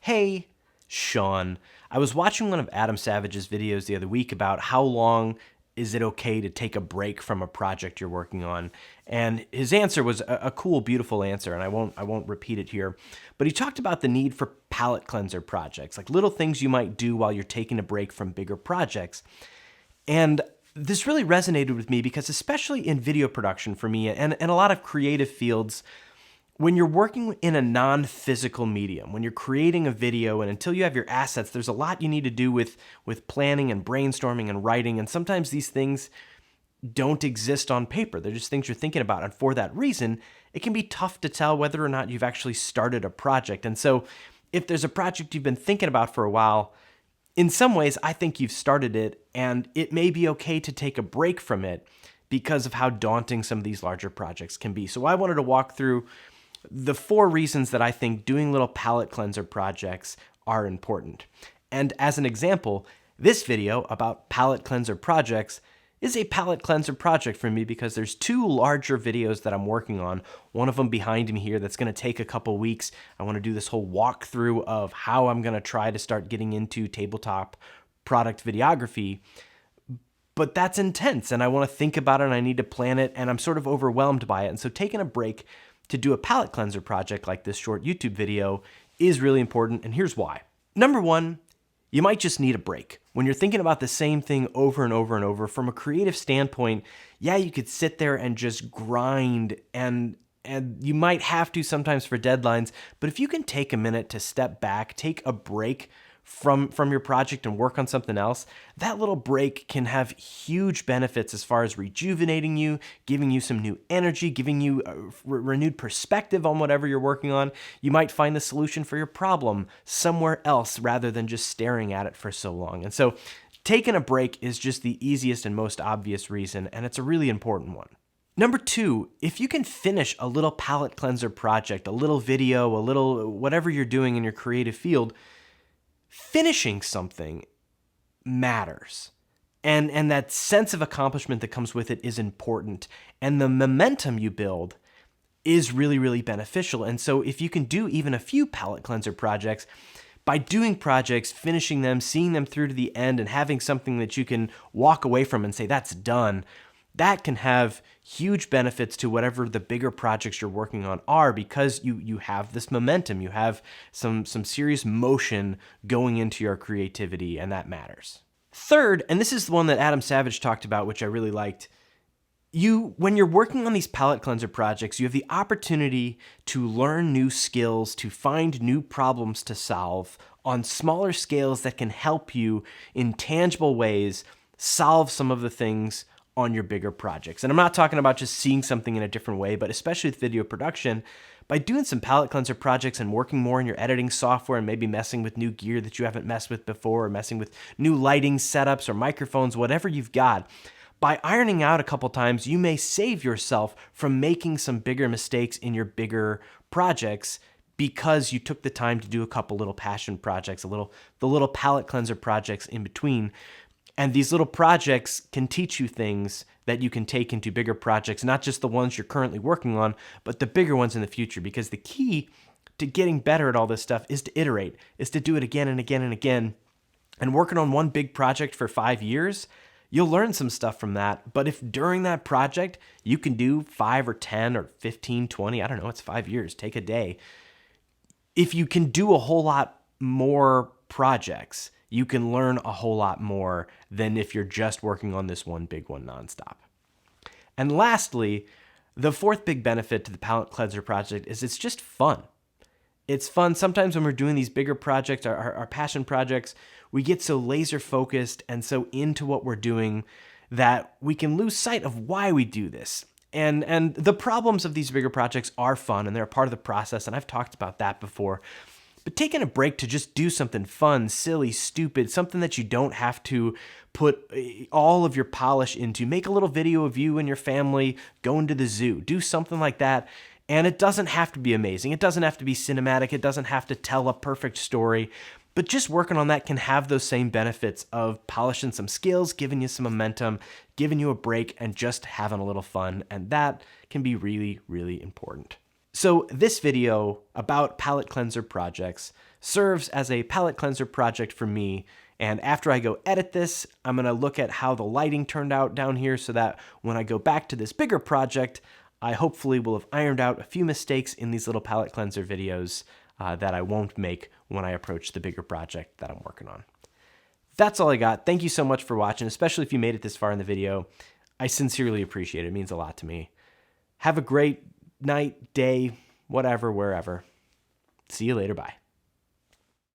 Hey, Sean, I was watching one of Adam Savage's videos the other week about how long is it okay to take a break from a project you're working on, and his answer was a cool, beautiful answer, and I won't repeat it here, but he talked about the need for palate cleanser projects, like little things you might do while you're taking a break from bigger projects. And this really resonated with me because especially in video production for me and a lot of creative fields, when you're working in a non-physical medium, when you're creating a video and until you have your assets, there's a lot you need to do with planning and brainstorming and writing. And sometimes these things don't exist on paper. They're just things you're thinking about. And for that reason, it can be tough to tell whether or not you've actually started a project. And so if there's a project you've been thinking about for a while, in some ways, I think you've started it and it may be okay to take a break from it because of how daunting some of these larger projects can be. So I wanted to walk through the 4 reasons that I think doing little palette cleanser projects are important. And as an example, this video about palette cleanser projects is a palette cleanser project for me because there's 2 larger videos that I'm working on. One of them behind me here that's going to take a couple weeks. I want to do this whole walkthrough of how I'm going to try to start getting into tabletop product videography. But that's intense and I want to think about it and I need to plan it and I'm sort of overwhelmed by it. And so taking a break to do a palette cleanser project like this short YouTube video is really important, and here's why. Number 1, you might just need a break. When you're thinking about the same thing over and over and over, from a creative standpoint, yeah, you could sit there and just grind and you might have to sometimes for deadlines, but if you can take a minute to step back, take a break from your project and work on something else, that little break can have huge benefits as far as rejuvenating you, giving you some new energy, giving you a renewed perspective on whatever you're working on. You might find the solution for your problem somewhere else rather than just staring at it for so long. And so taking a break is just the easiest and most obvious reason, and it's a really important one. Number 2, if you can finish a little palette cleanser project, a little video, a little whatever you're doing in your creative field, finishing something matters. And that sense of accomplishment that comes with it is important. And the momentum you build is really, really beneficial. And so if you can do even a few palette cleanser projects, by doing projects, finishing them, seeing them through to the end, and having something that you can walk away from and say, that's done, that can have huge benefits to whatever the bigger projects you're working on are because you have this momentum, you have some serious motion going into your creativity, and that matters. Third, and this is the one that Adam Savage talked about, which I really liked, when you're working on these palette cleanser projects, you have the opportunity to learn new skills, to find new problems to solve on smaller scales that can help you in tangible ways solve some of the things on your bigger projects. And I'm not talking about just seeing something in a different way, but especially with video production, by doing some palette cleanser projects and working more in your editing software and maybe messing with new gear that you haven't messed with before, or messing with new lighting setups or microphones, whatever you've got, by ironing out a couple times, you may save yourself from making some bigger mistakes in your bigger projects because you took the time to do a couple little passion projects, the little palette cleanser projects in between. And these little projects can teach you things that you can take into bigger projects, not just the ones you're currently working on, but the bigger ones in the future. Because the key to getting better at all this stuff is to iterate, is to do it again and again and again. And working on one big project for 5 years, you'll learn some stuff from that. But if during that project you can do 5 or 10 or 15, 20, I don't know, it's 5 years, take a day. If you can do a whole lot more projects, you can learn a whole lot more than if you're just working on this one big one nonstop. And lastly, the 4th big benefit to the palette cleanser project is it's just fun. It's fun. Sometimes when we're doing these bigger projects, our passion projects, we get so laser focused and so into what we're doing that we can lose sight of why we do this. And the problems of these bigger projects are fun and they're a part of the process, and I've talked about that before. But taking a break to just do something fun, silly, stupid, something that you don't have to put all of your polish into. Make a little video of you and your family going to the zoo. Do something like that. And it doesn't have to be amazing. It doesn't have to be cinematic. It doesn't have to tell a perfect story. But just working on that can have those same benefits of polishing some skills, giving you some momentum, giving you a break, and just having a little fun. And that can be really, really important. So this video about palette cleanser projects serves as a palette cleanser project for me. And after I go edit this, I'm going to look at how the lighting turned out down here so that when I go back to this bigger project, I hopefully will have ironed out a few mistakes in these little palette cleanser videos that I won't make when I approach the bigger project that I'm working on. That's all I got. Thank you so much for watching, especially if you made it this far in the video. I sincerely appreciate it. It means a lot to me. Have a great night, day, whatever, wherever. See you later. Bye.